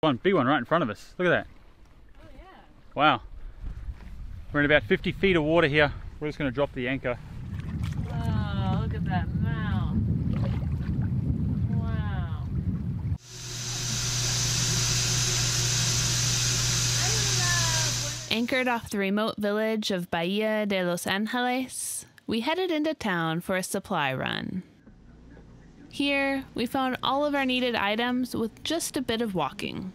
One big one right in front of us. Look at that. Oh yeah. Wow. We're in about 50 feet of water here. We're just going to drop the anchor. Wow, look at that mouth. Wow. Anchored off the remote village of Bahía de Los Angeles, we headed into town for a supply run. Here, we found all of our needed items with just a bit of walking.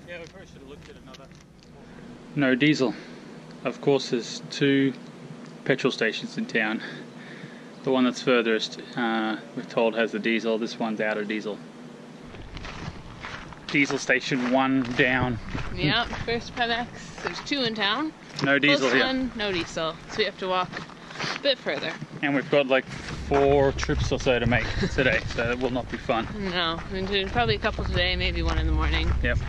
Yeah, we probably should have looked at another. No diesel. Of course, there's 2 petrol stations in town. The one that's furthest, we're told, has the diesel. This one's out of diesel. Diesel station 1 down. Yep, first Pemex. There's 2 in town. No diesel here. One, no diesel. So we have to walk a bit further. And we've got like 4 trips or so to make today, so it will not be fun. No, we're doing probably a couple today, maybe 1 in the morning. Yep.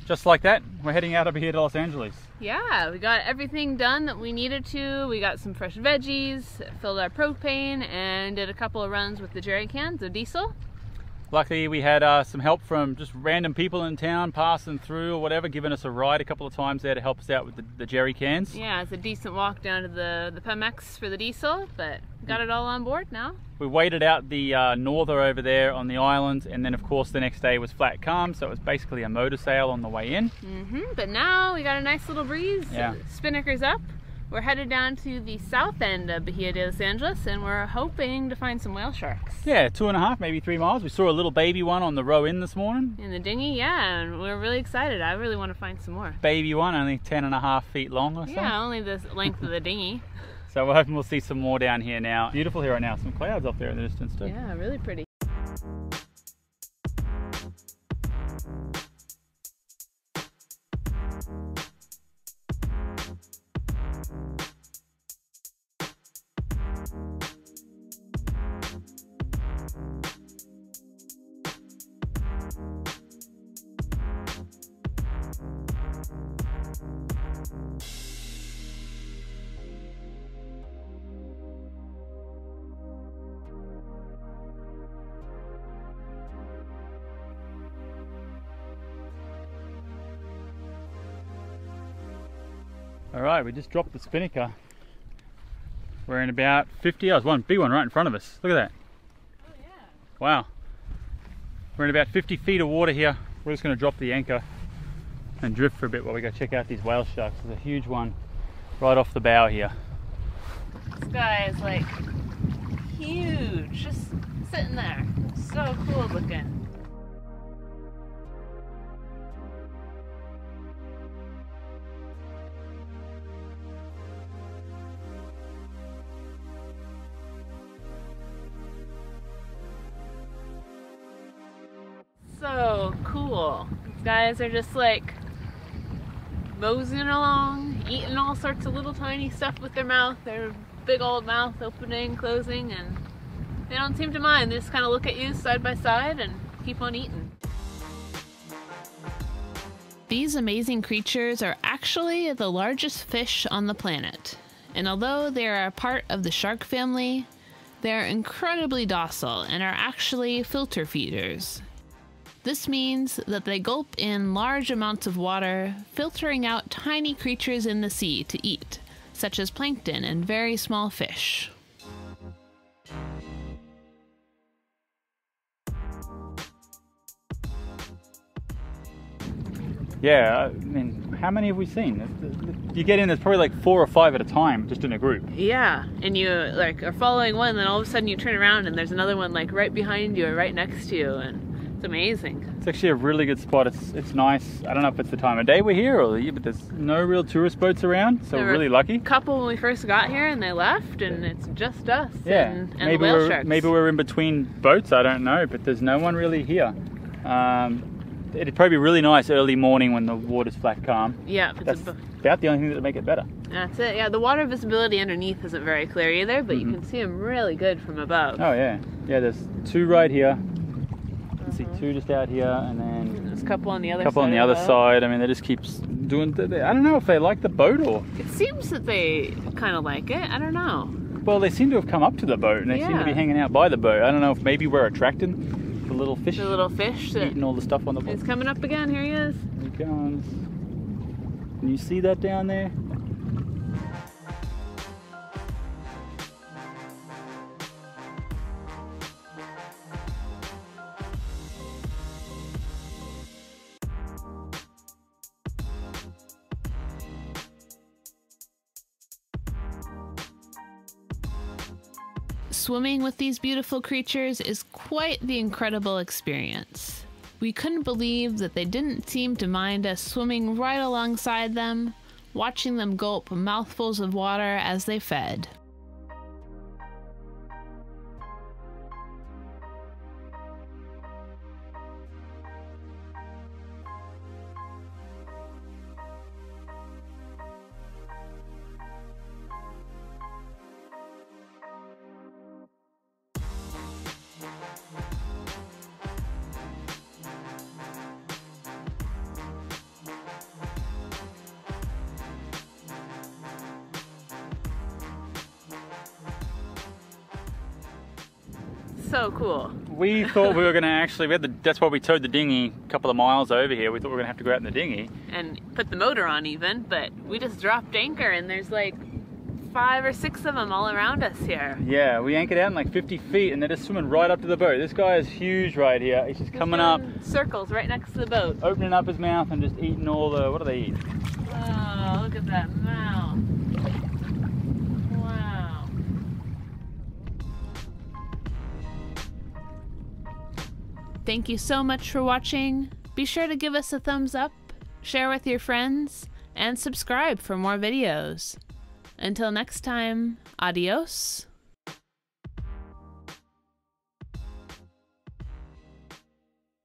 Just like that, we're heading out over here to Los Angeles. Yeah, we got everything done that we needed to. We got some fresh veggies, filled our propane, and did a couple of runs with the jerry cans of diesel. Luckily we had some help from just random people in town passing through or whatever, giving us a ride a couple of times there to help us out with the jerry cans. Yeah, it's a decent walk down to the Pemex for the diesel, but got it all on board now. We waited out the norther over there on the island, and then of course the next day was flat calm, so it was basically a motor sail on the way in. But now we got a nice little breeze. Yeah. Spinnaker's up. We're headed down to the south end of Bahía de Los Angeles, and we're hoping to find some whale sharks. Yeah, 2.5, maybe 3 miles. We saw a little baby one on the row in this morning. In the dinghy, yeah, and we're really excited. I really want to find some more. Baby one, only 10.5 feet long or so. Yeah, only the length of the dinghy. So we're hoping we'll see some more down here now. Beautiful here right now. Some clouds up there in the distance too. Yeah, really pretty. Alright, we just dropped the spinnaker. We're in about 50 yards. One big one right in front of us. Look at that. Oh yeah. Wow. We're in about 50 feet of water here. We're just going to drop the anchor and drift for a bit while we go check out these whale sharks. There's a huge one right off the bow here. This guy is like huge, just sitting there. So cool looking. So cool. These guys are just like moseying along, eating all sorts of little tiny stuff with their mouth. Their big old mouth opening, closing, and they don't seem to mind. They just kind of look at you side by side and keep on eating. These amazing creatures are actually the largest fish on the planet. And although they are a part of the shark family, they are incredibly docile and are actually filter feeders. This means that they gulp in large amounts of water, filtering out tiny creatures in the sea to eat, such as plankton and very small fish. Yeah, I mean, how many have we seen? You get in, there's probably like 4 or 5 at a time, just in a group. Yeah, and you like are following one, then all of a sudden you turn around and there's another one like right behind you or right next to you, and it's amazing. It's actually a really good spot. It's nice. I don't know if it's the time of day we're here or the year, but there's no real tourist boats around, so we're really lucky. A couple when we first got here and they left, and it's just us and maybe the whale sharks. Maybe we're in between boats, I don't know, but there's no one really here. It'd probably be really nice early morning when the water's flat calm. Yeah, that's about the only thing that would make it better. That's it. Yeah, the water visibility underneath isn't very clear either, but you can see them really good from above. Oh yeah, yeah. There's 2 right here. see two just out here, and then there's a couple on the other couple side. on the other side. I mean, they just keep doing. I don't know if they like the boat or. It seems that they kind of like it. I don't know. Well, they seem to have come up to the boat, and they seem to be hanging out by the boat. I don't know if maybe we're attracting the little fish. The little fish that eating all the stuff on the boat. He's coming up again. Here he is. Here he comes. Can you see that down there? Swimming with these beautiful creatures is quite the incredible experience. We couldn't believe that they didn't seem to mind us swimming right alongside them, watching them gulp mouthfuls of water as they fed. So cool. We thought we were going to actually, that's why we towed the dinghy a couple of miles over here. We thought we were going to have to go out in the dinghy. And put the motor on even, but we just dropped anchor and there's like 5 or 6 of them all around us here. Yeah, we anchored out in like 50 feet and they're just swimming right up to the boat. This guy is huge right here. He's just coming up. Circles right next to the boat. Opening up his mouth and just eating all the, what do they eat? Oh, look at that mouth. Wow. Thank you so much for watching. Be sure to give us a thumbs up, share with your friends, and subscribe for more videos. Until next time, adios.